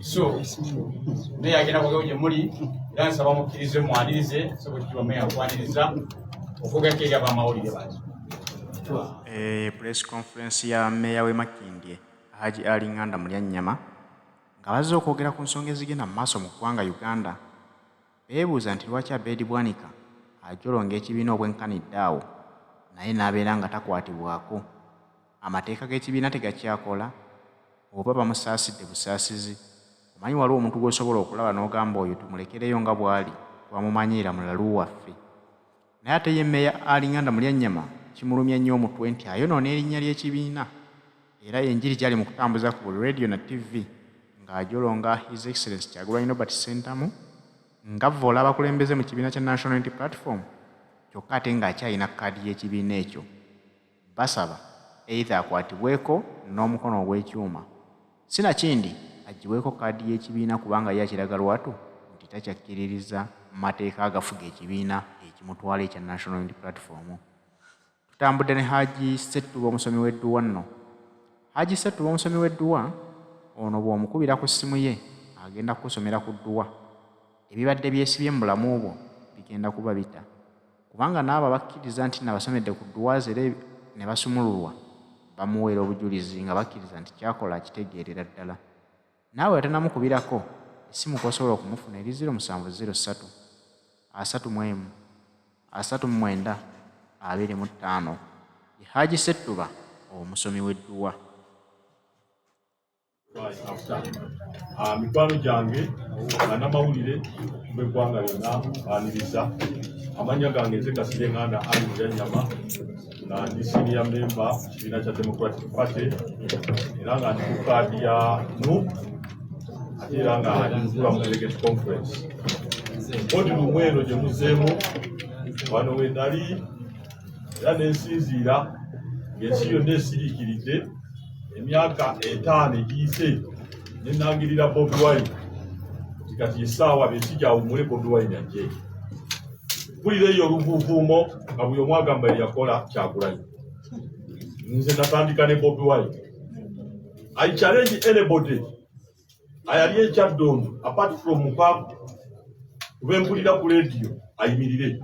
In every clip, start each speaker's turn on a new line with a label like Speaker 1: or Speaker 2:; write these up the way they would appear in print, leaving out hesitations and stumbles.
Speaker 1: So Meeya agenda kwogera gye muli era nsaba mukkirize mwanirize so bwe kiba Meeya akwaniriza okwogera eri ab'amawulire bangi.
Speaker 2: Press conference ya Meeya w'e Makindye H.E Mulyanyama nga bazze okwogera ku nsonga ezigenda mu maaso mu ggwanga Uganda. Beebuuza nti lwaki Abed Bwanika ajolonga ekibiina obwenkanidde awo naye n'abeera nga takwatibwako, amateeka g'ekibiina tegakyakola oba bamusaasidde busaasizi. Omanyi waliwo omuntu gw'osobola okulaba n'ogamba oyo tumulekereyo nga bw'ali twamumanyiira mulalu waffe. Naye ate ye Meeya Mulyanyama kimulumya nnyo omutwe nti ayonoona erinnya ly'ekibiina era enjiri gyali mu kutambuza ku radio na TV ng'ajolonga His Excellency Kyagulanyi Robert Ssentamu ng'avvoola abakulembeze mu kibiina kya National Unity Platform kyokka ate ng'akyalina kkaadi y'ekibiina ekyo. Basaba either akwatibweko n'omukono ogw'ekyuma, sinakindi agibweko kkaadi y'ekibiina kubanga ye akiraga lwatu nti takyakkiririza mu mateeka agafuga ekibiina ekimutwala ekya National Unity Platform. Tutambudde ne Haji Ssettuba omusomi w'edduwa nno. Haji Ssettuba omusomi w'edduwa ono bw'omukubira ku ssimu ye agenda kusomera ku dduwa. Ebibadde byesibye mu bulamu bwo bigenda kuba bita kubanga n'abo bakkiriza nti nabasomedde ku dduwa ze ne basumululwa bamuweera obujulizi nga bakkiriza nti kyakola akitegeerera ddala. Naawe atanamukubirako essimu kw'osobola okumufuna eri 0703 31 39 25. Ye Haji Ssettuba omusomi w'edduwa.
Speaker 3: Mikwano gyange bannamawulire b'eggwanga lyonna baniriza amannya gange nze Kasirye Nganda Mulyanyama nga ndi senior member kibiina kya Democratic Party era nga ndi ku kkaadi ya NUP ate era nga ndikula mu delegate conference. Mpoti lumu eno gye muzeemu wano we nali era nensinziira ng'ensi yonna esiriikiridde emyaka 5 egiyise ne nangirira Bobi Wine nti kati essaawa besijawumule Bobi Wine ajje. Mpulira eyo oluvuuvuumo nga buli omu agamba yakola Kyagulanyi. Nze natandika ne Bobi Wine. I challenge anybody ayali ekyaddondo apart from Mpapu kuba mpulira ku radio ayimirire.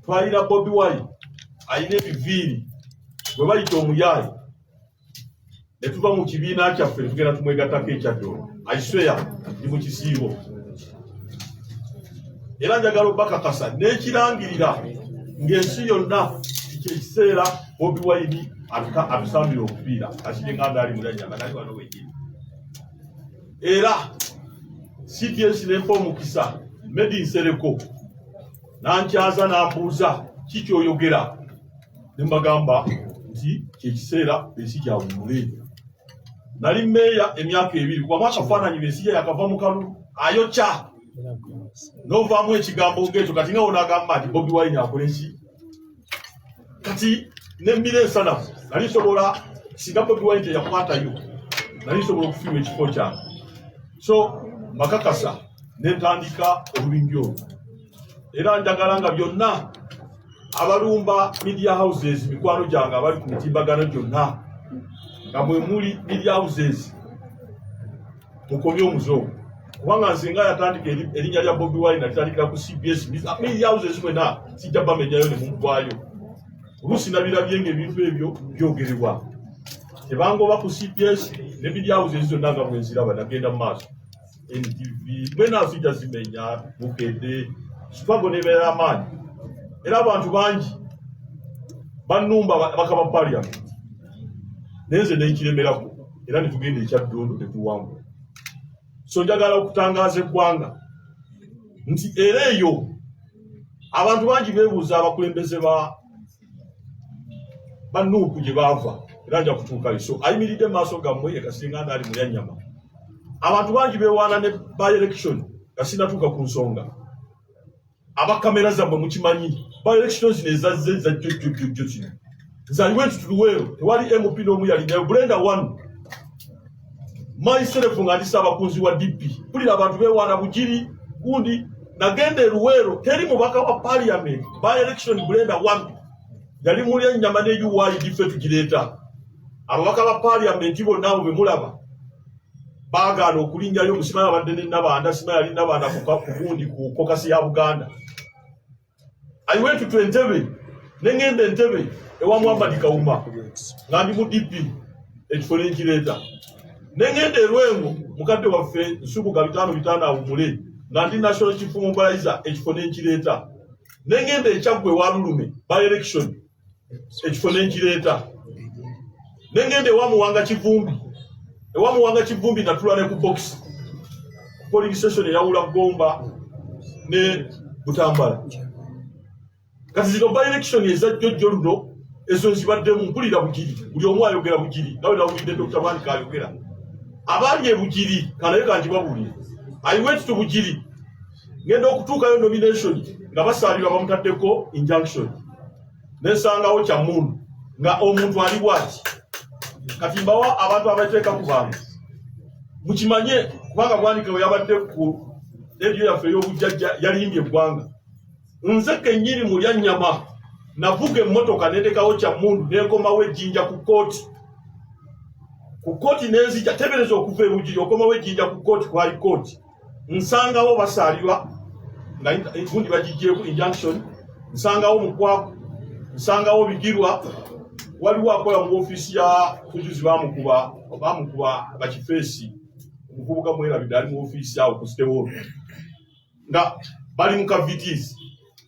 Speaker 3: Twalira Bobi Wine ayina ebiviiri bwe bayita omuyaayi ne tuva mu kibiina kyaffe tugenda tumwegattako ekyaddondo. I swear ndi mu kisiibo. Era njagala obakakasa n'ekirangirira ng'ensi yonna ekiseera Bobi Wine atusambira okupiira Kasirye Nganda Mulyanyama nali wano wegiri. Era CTS n'empa omukisa Medi Nsereko n'ankyaza n'ambuuza ki ky'oyogera ne mbagamba nti kyekiseera ensi gyawummule. Nali Meeya emyaka 2 kuba akafaananyi bensi yakava mu kalulu ayokya n'ovaamu ekigambo ng'ekyo kati nga wona agamba nti Bobi Wine akola ki. Kati nemmira ensanafu nali nsobola singa Bobi Wine teyakwatayo nali nsobola okufiirwa ekifo kyange. So mbakakasa n'entandika olubingi olwo era njagala nga byonna abalumba media houses mikwano gyange abali ku mitimbagano gyonna nga mwe muli media houses mukomye omuzo kubanga nsinga yatandika erinnya lya Bobi Wine natandikira ku CBS media houses mwena sijja bamenyayo ne mumuvaayo. Oluusi nabirabye ng'ebintu ebyo byogerebwa tebangoba ku CBS ne media houses zonna nga mwenziraba nagenda mu maaso. NTV mwena zijja zimenya Bukedde Chicago nebeera amaanyi era abantu bangi bannumba bakaba parliament nenze nekiremerako era netugenda ekyaddondo tetuwangula. So njagala okutangaaza eggwanga nti era eyo abantu bangi beebuuza abakulembeze ba NUP gye baava era nja kutuukayo. So ayimiridde maaso gammwe ye Kasirye Nganda Mulyanyama. Abantu bangi beewaana ne by election nga sinatuuka ku nsonga. Abakamera zammwe mukimanyi by elections nezazze za jjojjojjojjo kino. I went to Luweero tewali MP n'omu yalinayo Brenda 1 myself nga ndi Ssaabakunzi wa DP. Mpulira abantu beewaana bugiri gundi nagenda e Luweero teri mubaka wa parliament by election Brenda 1 yali Mulyanyama ne UI diffe tugireeta. Ababaka ba parliament bonna abo be mulaba baagaana okulinjayo Musima yabadde ne Nabanda, Sima yali Nabanda ku gundi ku kokasi ya Buganda. I went to Entebbe, ne ngenda Entebbe ewa Muhammad Kawuma nga ndi mu DP ekifo n'enkireeta. Ne ngenda e Lwengo mukadde waffe Nsubuga 5 awumule nga ndi National Chief Mobilizer ekifo n'enkireeta. Ne ngenda e Kyaggwe wa Lulume by election ekifo n'enkireeta. Ne ngenda ewa Muwanga Kivumbi. Ewa Muwanga Kivumbi natula ne ku box. Polling station eyawula Gomba ne Butambala. Kati zino by election eza jjojjo luno ezo nzibaddemu mpulira Bugiri. Buli omu ayogera Bugiri. Nawe nawulidde Dr. Bwanika ayogera. Abaali e Bugiri kanaye kanjibabulire. I went to Bugiri. Ngenda okutuukayo nomination nga basaalirwa bamutaddeko injunction. Nesangawo Kyamundu nga omuntu ali bwati. Kati mbawa abantu abateeka ku bantu. Mukimanye kubanga Bwanika we yabadde ku radio yaffe y'obujjajja yalimbye eggwanga. Nze kennyini Mulyanyama navuga emmotoka neetekawo Kyamundu n'enkomawo ejjinja ku kooti. Ku kooti n'enzija tebereza okuva e Bugiri okomawo ejjinja ku kooti ku high court. Nsangawo basaalirwa nga gundi bagiggyeeko injunction. Nsangawo Mukwaku. Nsangawo Bigirwa. Waliwo akola mu ofiisi ya kujuzi bamukuba bakifeesi omuvubuka Mwerabidde ali mu ofiisi awo ku Stewol nga bali mu kavitizi.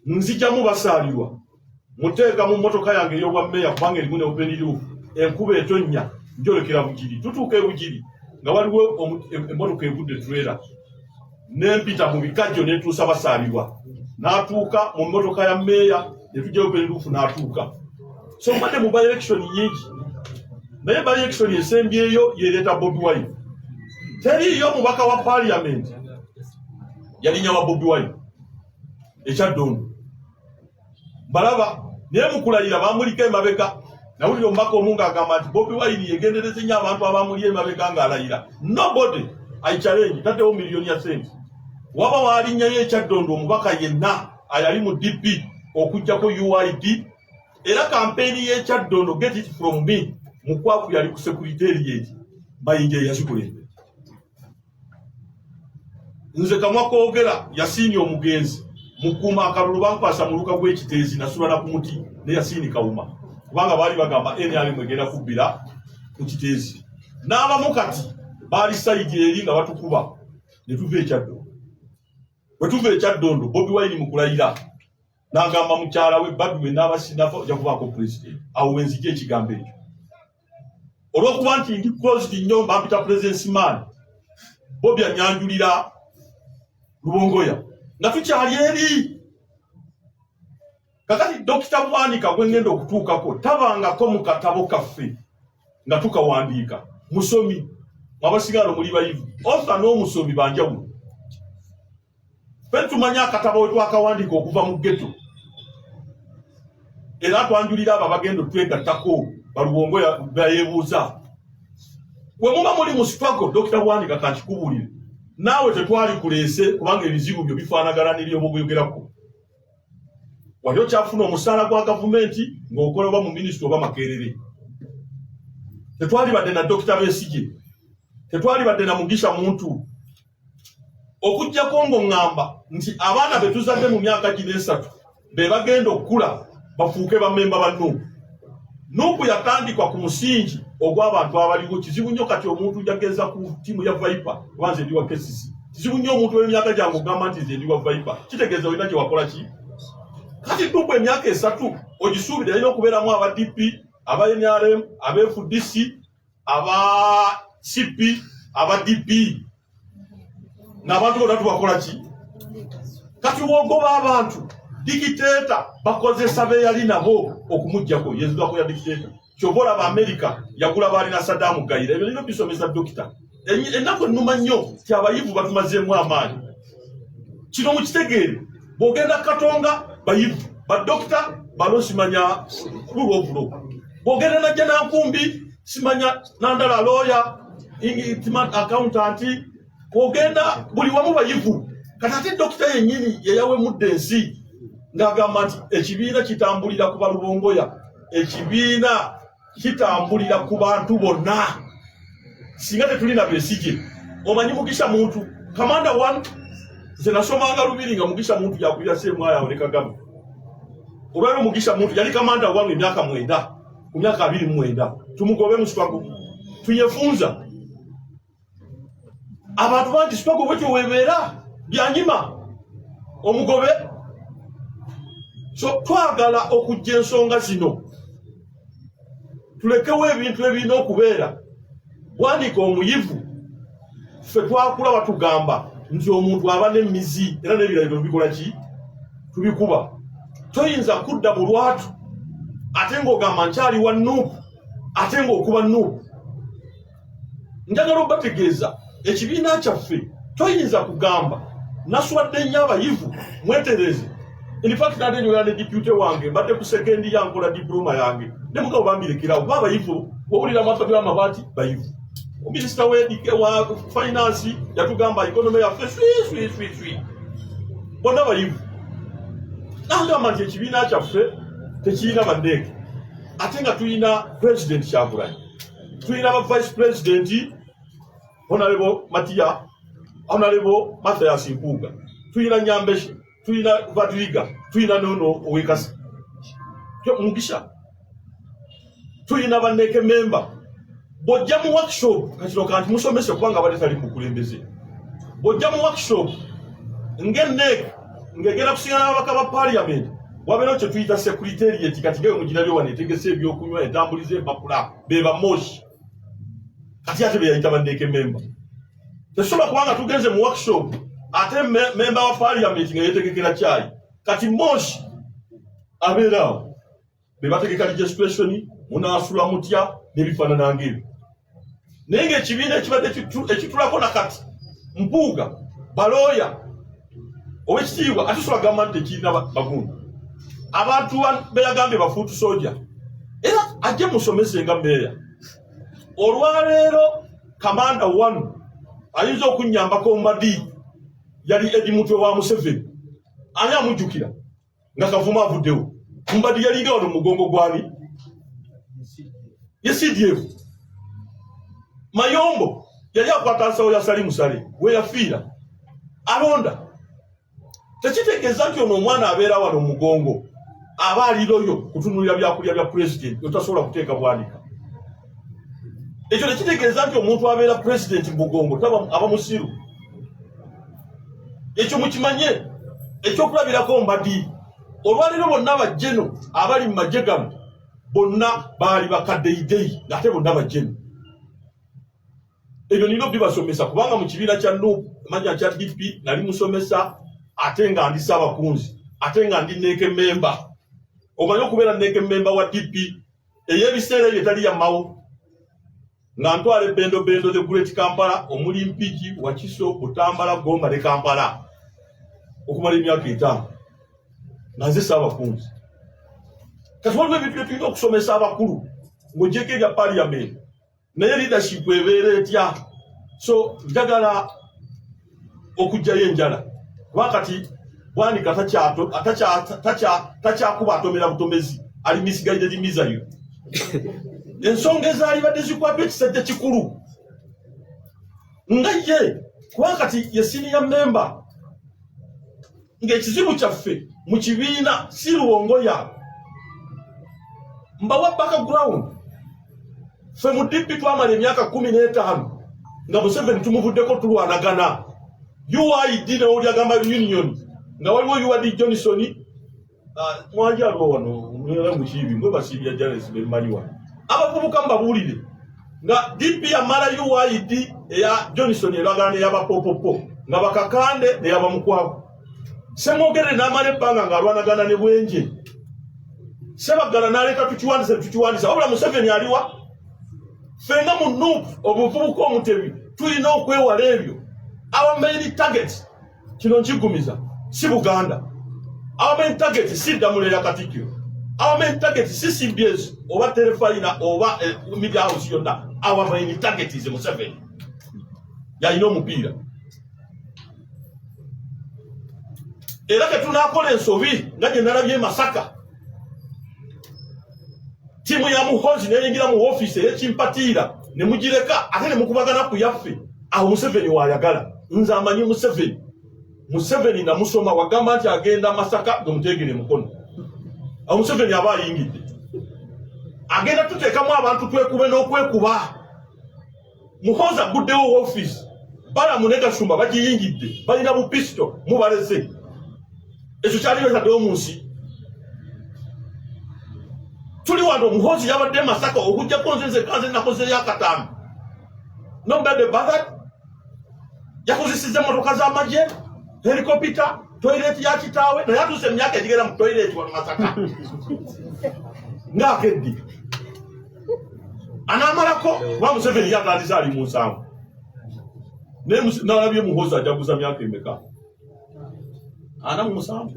Speaker 3: Nzijjamu basaalirwa muteeka mu mmotoka yange ey'obwa mmeeya kubanga erimu ne open roof enkuba etonnya njolekera Bugiri. Tutuuka e Bugiri nga waliwo emmotoka egudde trailer n'empita mu bikajjo n'etuusa basaalirwa n'atuuka mu mmotoka ya mmeeya ne tujja open roof n'atuuka. So mbadde mu by election nyingi. Naye by election esembyeyo yereeta Bobi Wine. Teriyo mubaka wa parliament yalinnya wa Bobi Wine ekyaddondo. Balaba naye mukulayira bamulika emabega. Nawulira omubaka omu ng'agamba nti Bobi Wine yegendereze nnyo abantu abamuli emabega ng'alayira. Nobody I challenge taddewo miliyoni ya sente. Waba waalinnyayo ekyaddondo omubaka yenna ayali mu DP okuggyako UID. Era kampeni y'ekyaddondo get it from me Mukwaku yali ku secretariat Mayinja yazikulembe. Nze kamwa koogera Yasiini omugenzi mukuuma akalulu bankwasa mu luka gw'ekiteezi nasula na ku muti ne Yasiini Kawuma kubanga baali bagamba NRM egenda kubbira ku kiteezi. N'abamu kati baali sayidi eri nga batukuba ne tuva ekyaddondo. Bwe tuva ekyaddondo Bobi Wine mukulayira n'agamba mukyala we Badwe n'abasinafa ojja kubaako president. Awo wenzijja ekigambo ekyo. Olw'okuba nti ndi closed nnyo mpita presence man Bobi anyanjulira Lubongoya nga tukyali eri. Kakati Dr. Bwanika gwe ngenda okutuukako tabangako mu katabo kaffe nga tukawandiika. Musomi abasigala muli bayivu ofa n'omusomi banjawulo. Ffe tumanya akatabo we twakawandiika okuva mu ghetto. Era twanjulira abo abagenda twegattako Balubongoya bayeebuuza. Bwe muba muli mu struggle Dr. Bwanika kankikubuulire. Naawe tetwali kuleese kubanga ebizibu byo bifaanagana n'eby'obuyogerako. Wali okyafuna omusaala gwa gavumenti ng'okola oba mu minisitule oba Makerere. Tetwali badde na Dr. Besigye. Tetwali badde na Mugisha Muntu. Okujjako ng'oŋŋamba nti abaana be tuzadde mu myaka gino 3 be bagenda okukula bafuuke bammemba ba Nuupu. Nuupu yatandikwa ku musingi ogw'abantu abaliwo. Kizibu nnyo kati omuntu jageza ku ttiimu ya Viper banze ndi wa KCC. Kizibu nnyo omuntu w'emyaka gyange ogamba nti nze ndi wa Viper. Kitegeeza olina gye wakola ki? Kati Nuupu emyaka 3 ogisuubira alina okubeeramu aba DP, aba NRM, aba FDC, aba CP, aba DP. N'abantu bonna tubakola ki? Kati wogoba abantu dikiteeta bakozesa beyali nabo okumuggyako yezugako ya dikiteeta. Kyobola ba America yagula baali na Saddam Gayira. Ebyo nino bisomesa dokita. Ennaku ennuma nnyo ti abayivu batumazeemu amaanyi. Kino mukitegeere bw'ogenda Katonga bayivu badokita balo simanya lulovulo. Bw'ogenda najja Nankumbi simanya nandala lawyer accountant. Bw'ogenda buli wamu bayivu. Kati ate dokita yennyini yeyawemudde ensi ng'agamba nti ekibiina kitambulira ku Balubongoya, ekibiina kitambulira ku bantu bonna. Singa tetulina Besigye omanyi Mugisha muntu Kamanda 1 ze nasomanga Lubiri nga Mugisha muntu yakulira Ssemwaya ne Kagame. Olwero Mugisha muntu yali Kamanda 1 emyaka 9 ku myaka 29 tumugobe mu struggle tuyefunza abantu bangi struggle bwetyo webera byanyima omugobe. So twagala okujja ensonga zino tulekewo ebintu ebirina okubeera. Bwanika omuyivu ffe twakula batugamba nti omuntu aba n'emizi era n'ebirayiro bikola ki tubikuba. Toyinza kudda mu lwatu ate ng'ogamba nkyali wa Nuupu ate ng'okuba Nuupu. Njagala obategeeza ekibiina kyaffe toyinza kugamba naswadde nnyo abayivu mwetereze. In fact nade nyoya ne deputy wange mbadde ku sekendi yankola diploma yange ne mugabo bambirekerawo babayivu wawulira amasabi amabati bayivu. Minisita w'edike wa finance yatugamba economy yaffe swi bonna bayivu. Nagamba nti ekibiina kyaffe tekirina bandeeke ate nga tulina president Kyagulanyi, tulina ba vice president Honorable Matiya, Honorable Mathias Mpuuga, tulina Nyambeshe, tulina Badwiga, tulina Nono Owekasi Mugisha, tulina bandeeke member. Bojja mu workshop kakiro kanti musomese kubanga bali tali mukulembeze. Bojja mu workshop ngenne ngegera kusigana abaka ba parliament wabero kye tuyita secretariat kati gewe mujinabyo wanetegese ebyokunywa entambulize empapula beba moshi kati ate be yayita bandeeke member. Tesobola kubanga tugenze mu workshop ate member wa parliament nga yetegekera chai kati moshi abeera be bategeka registration munasula mutya nebifaanana ng'ebyo. Naye ng'ekibiina ekibadde ekitulako nakati Mpuuga balooya ow'ekitiibwa atusula gamba nti tekirina bagundu abantu beyagambye bafuutu soja era ajje musomese nga mmeeya. Olwaleero Kamanda 1 ayinza okunnyambako Madi yali edi mutwe wa Museveni ani amujjukira nga Kavuma avuddewo Mbadi yalinga wano mugongo gwani CDF. Mayombo yali akwata nsawo ya Sali Musale we yafiira alonda. Tekitegeeza nti ono omwana abeera wano mugongo aba aliroyo kutunulira byakulya bya president otasobola kuteeka Bwanika. Ekyo tekitegeeza nti omuntu abeera president mugongo taba aba musiru. Ekyo mukimanye ekyokulabirako Mbadi. Olwaliro bonna bajjeno abali mu magye gano bonna baali bakaddeyideyi ate bonna bajjeno. Ebyo nino bibasomesa kubanga mu kibiina kya Nuupu manya kya DP nali musomesa ate nga ndi Ssaabakunzi ate nga ndi neeke member. Omanyi okubeera neeke member wa DP ey'ebiseera ebyo etali yammawo nga ntwala bendo the Great Kampala omuli Mpigi Wakiso Butambala Gomba ne Kampala okumala emyaka 5 nga nze Ssaabakunzi. Kati waliwo ebintu bye tulina okusomesa abakulu ng'ogyeko ebya parliament naye leadership ebeera etya. So njagala okugjayo enjala kuba kati Bwanika takyakuba atomera butomezi ali misguided mizayo. Ensonga ezaalibadde zikwata ekisejje kikulu nga ye kuba kati ye senior member ng'ekizibu kyaffe mu kibiina si Luwongoya. Mbawa background ffe mu DP twamala emyaka 15 nga Museveni tumuvuddeko tulwanagana. UID ne oli agamba union nga waliwo UID Johnson mwanjalo wano mwera mu kibi mwe basibya Janes bemaliwa abavubuka mbabuulire nga DP amala UID eya Johnson eragana y'abapopopo nga bakakande ne y'abamukwago. Semogere n'amala ebbanga ng'alwanagana ne Bwenje. Sebagala n'aleka tukiwandisa wabula Museveni aliwa. Fenga mu Nuupu obuvubuka omutebi tulina okwewala ebyo. Our main target kino nkigumiza si Buganda. Our main target si Damulera Katikkiro. Our main target si CBS oba Terefayina oba media house yonna. Our main target is Museveni. Yalina omupiira. Era ke tunakola ensobi nga gye nalabye Masaka. Timu ya muhozi neyingira mu office y'ekimpatiira ne mugireka ate ne mukubagana ku yaffe awo Museveni wayagala nze amanyi Museveni namusoma wagamba nti agenda Masaka ngomutegere mukono awo Museveni aba ayingidde agenda tuteekamu abantu twekube n'okwekuba Muhoozi aguddewo office Balamu ne Kasumba bagiyingidde balina bupisto mubalese ekyo kyali betaddewo mu nsi tuli wano Muhoozi yabadde Masaka okujjako nze kanze nakozeyo akataano nombadde Baghdad yakozesezza emmotoka z'amagye helikopita toilet ya kitaawe naye atuuse emyaka egigera mu toilet wano Masaka ng'akeddi anaamalako kuba Museveni yatandise ali mu nsanvu n'alabye Muhoozi ajaguza myaka emeka 47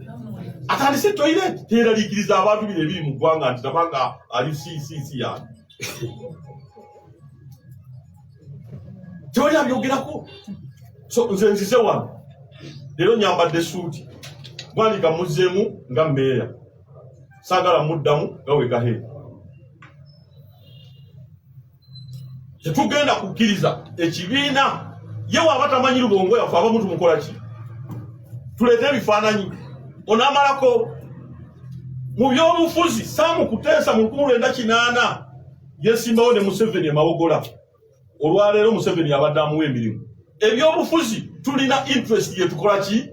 Speaker 3: atandise toilet teeraliikiriza abantu bino ebiri mu ggwanga nti tabanga ali CCC yani teoli abyogerako so nze nzize wano leero nyambadde suuti Bwanika muzzeemu nga mmeeya saagala muddamu nga wegahe tetugenda kukkiriza ekibiina ye waaba tamanyi lubongo yaffe abamu tumukola ki tuleete ebifaananyi onaamalako mu by'obufuzi Saamu Kuteesa mu 1908 yeesimbawo ne Museveni emawogola olwaleero Museveni abadde amuwa emirimu ebyobufuzi tulina interest yetukola ki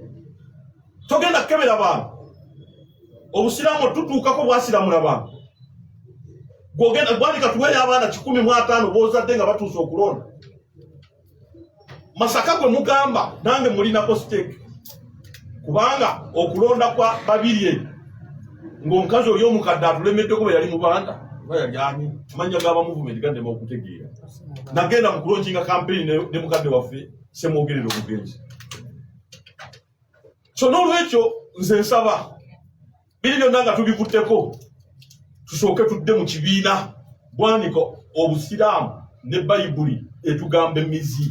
Speaker 3: togenda kukebera bantu obusiraamu tutuukako bwasiramula bantu gwogenda Bwanika tuweeyo abaana 15 boozadde nga batuuse okulonda Masaka gwe mugamba nange mulinako stake kubanga okulonda kwa babiri ng'omukazi oli omukadde atulemeddeko bwe yali mubanda bayajani manya gaba movement gande mu okutegeera nagenda mu kulonjinga campaign ne mukadde waffe semwogerero obugenzi so n'olwekyo nze nsaba biri byonna nga tubivuddeko tusooke tudde mu kibiina Bwanika obusiraamu ne bayibuli etugamba emizi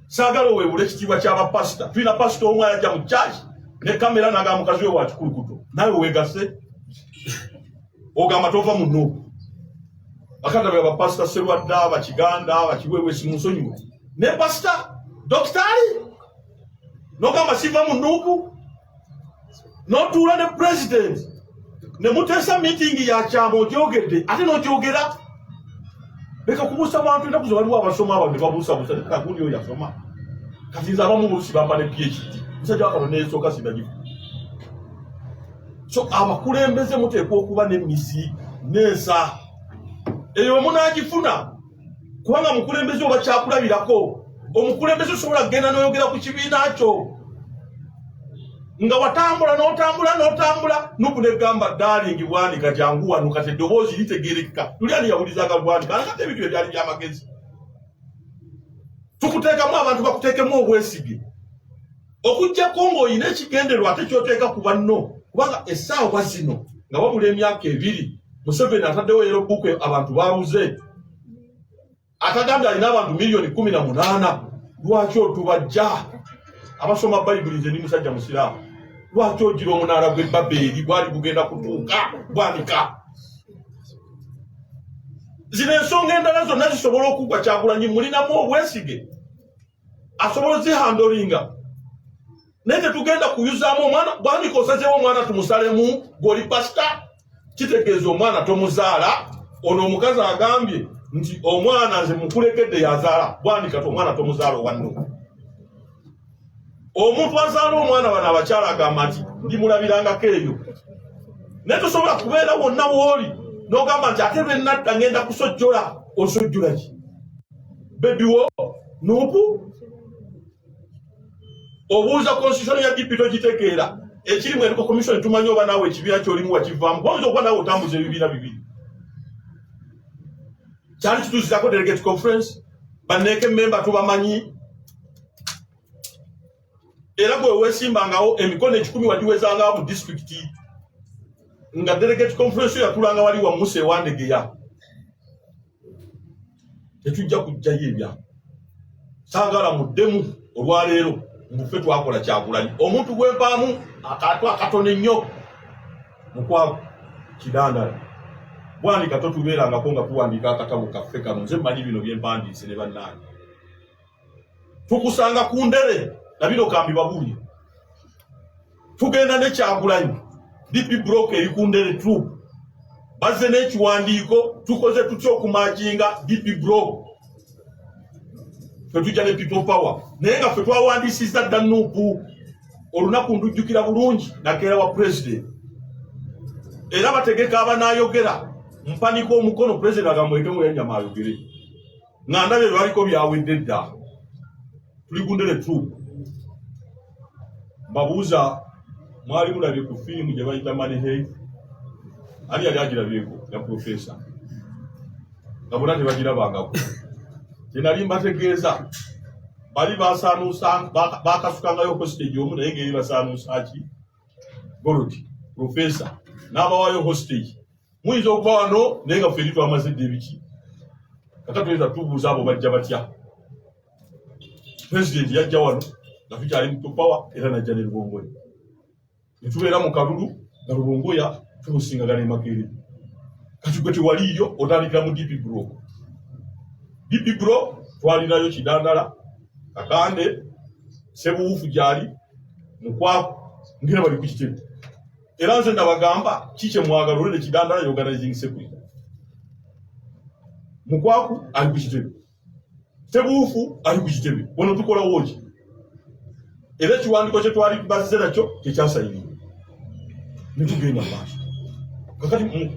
Speaker 3: saagala oweebula ekitiibwa ky'abapasita tulina pasita omu ayajja mu church ne kamera n'agamba mukazi we wa kikulukuto nawe weegase ogamba tova mu nnuuku bakatabe abapasita Serwadda abakiganda abakiwewe simusonyiwe ne pasita dokitali n'ogamba siva mu nnuuku n'otuula ne president ne muteesa meeting ya kyama ogyogedde ate n'ogyogera leka kubuusa bantu ennaku ze waliwo abasoma abo ne babuusabuusa nekagundi oyo yasoma kati nze abamu buusi bamba ne PhD musajja wakano neesooka sindagifu so abakulembeze muteekwa okuba n'emisi n'ensa eyo munaagifuna kubanga mukulembeze oba kyakulabirako omukulembeze osobola kugenda n'oyogera ku kibiina kyo nga watambula n'otambula nuku negamba darling Bwanika jangu wano kati eddoboozi litegerekeka tuli ani yawulizaga Bwanika nakati ebintu ebyali by'amagezi tukuteekamu abantu bakuteekemu obwesige okujjako ng'olina ekigenderwa ate kyoteeka ku banno kubanga essaawa zino nga wabula emyaka 2 Museveni ataddewo yero buku abantu baabuze atagambye alina abantu miliyoni 18 lwaki otubajja abasoma bayibuli nze ni musajja musiraamu lwaki ogira omunaala gwe Babeli gwali gugenda kutuuka Bwanika zino ensonga endala zonna zisobola okugwa Kyagulanyi mulinamu obwesige asobola zihandolinga naye tetugenda kuyuzaamu omwana Bwanika osazeewo omwana tumusalemu gw'oli pasita kitegeeza omwana tomuzaala ono omukazi agambye nti omwana nze mukulekedde yazaala Bwanika omwana tomuzaala owanno omuntu azaala omwana bano abakyala agamba nti ndimulabirangako eyo naye tosobola kubeera wonna wooli n'ogamba nti ate lwe nadda ngenda kusojjola osojjola ki bebiwo nuupu obuuza constitution ya DP togitegeera ekiri mu Electoral Commission tumanyi oba naawe ekibiina ky'olimu wakivaamu oyinza okuba naawe otambuza ebibiina bibiri kyali kituuzizako delegate conference banneeke member tubamanyi era gwe weesimbangawo emikono 10 wagiwezangawo mu district nga delegate conference yatulanga wali wa Musa ewandegeya tetujja kujjayo ebya saagala muddemu olwaleero muffe twakola Kyagulanyi omuntu gwempaamu akatu akatono ennyo mukwago kidandala Bwanika totubeerangako nga tuwandiika akatabo kaffe kano nze mmanyi bino byempandiise ne bannaange tukusanga ku ndere na bino kambi babuye tugenda ne Kyagulanyi DP block eri ku ndere troop bazze n'ekiwandiiko tukoze tutya okumakinga DP block fetujja ne people power naye nga ffe twawandiisizza dda Nuupu olunaku ndujjukira bulungi nakeera wa president era bategeka abanaayogera mpanika omukono president agamweke Mulyanyama ayogere nga ndabye lwaliko byawedde dda tuli ku ndere troop mbabuuza mwali mulabye ku firimu gye bayita Money Heist ali yali agirabyeko ya profesa nga bonna tebagirabangako kyenali mbategeeza bali basaanuusa bakasukangayo hostage omu naye ngeri basaanuusa ki Goroti profesa n'abawayo hostage muyinza okuba wano naye nga fferi twamazidde ebiki kata tuyinza tubuuza abo bajja batya president yajja wano nga tukyali mu power era najja ne Lubongoya ne tubeera mu kalulu nga Lubongoya tumusingagana Makerere kati gwe tewaliyo otandikira mu DP block DP block twalinayo Kidandala Kakande Sebuufu gyali Mukwaku ngira bali ku kitebe era nze ndabagamba kike mwagala olw'e Kidandala organizing security Mukwaku ali ku kitebe Sebuufu ali ku kitebe wano tukola woki era ekiwandiiko kye twali bazze nakyo kyekyasayirira ne tugenda maaso kakati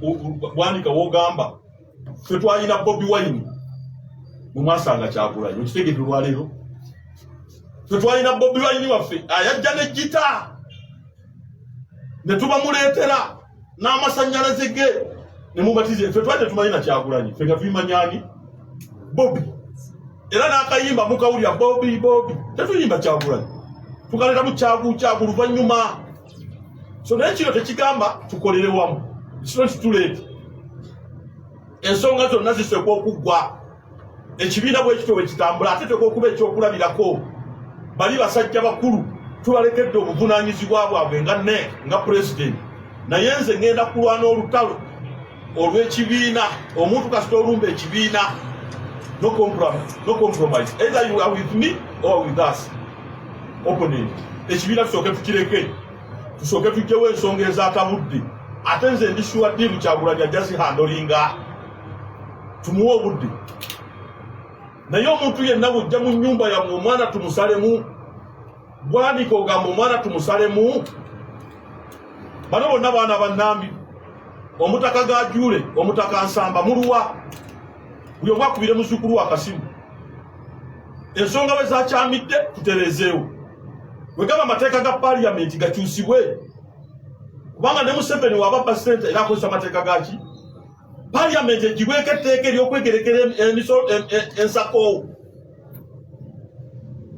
Speaker 3: Bwanika wogamba ffe twalina Bobi Wine mu mwasanga Kyagulanyi okitegedde olwaleero ffe twalina Bobi Wine waffe ayajja ne gita ne tubamuleetera n'amasannyalaze ge ne mubatize ffe twali tetumanyi Kyagulanyi ffe nga tuyimanyani Bobi era n'akayimba mukawulya Bobi tetuyimba Kyagulanyi tukaleta mu Kyagu luvannyuma so naye kino tekigamba tukolere wamu it's not too late ensonga zonna zisekwa okuggwa ekibiina bwekityo bwe kitambula ate tekwa okuba ekyokulabirako bali basajja bakulu tubalekedde obuvunaanyizibwa bwabwe nga nga president naye nze ngenda kulwana olutalo olw'ekibiina omuntu kasita olumba ekibiina no compromise either you are with me or with us opponent ekibiina tusooke tukireke tusooke tujjewo ensonga ez'atabudde ate nze ndi sure ddiru Kyagulanyi ajja zihandolinga tumuwe obudde naye omuntu yenna bw'ojja mu nnyumba yammwe omwana tumusalemu Bwanika ogamba omwana tumusalemu bano bonna baana bannambi omutaka Gajule omutaka Nsamba muluwa buli omu akubire muzzukulu wa Kasimu ensonga bwe zakyamidde tutereezeewo bwe gaba amateeka ga parliament gakyusibwe kubanga ne Museveni waba president era akozesa amateeka gaki parliament egibweko etteeka ery'okwegerekera ensako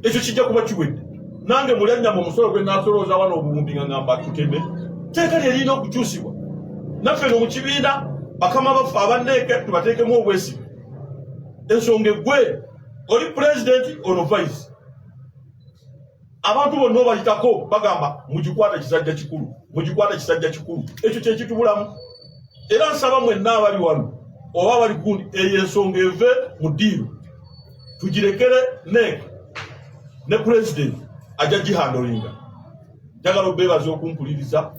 Speaker 3: ekyo kijja kuba kiwedde nange Mulyanyama omusolo gwe naasolooza wano obuwumbi nga ngamba tuteme teeka lyerina okukyusibwa naffe no mu kibiina bakama baffe abanneeke tubateekemu obwesibe ensonga eggwe oli president ono vice abantu bonna obayitako bagamba mugikwata kisajja kikulu ekyo kyekitubulamu era nsaba mwenna abali wano oba bali gundi eyo ensonga eve mu ddiiru tugirekere ne president ajja gihandolinga njagala obeebaza okumpuliriza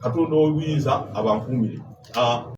Speaker 3: Katonda ow'obuyinza abankuumire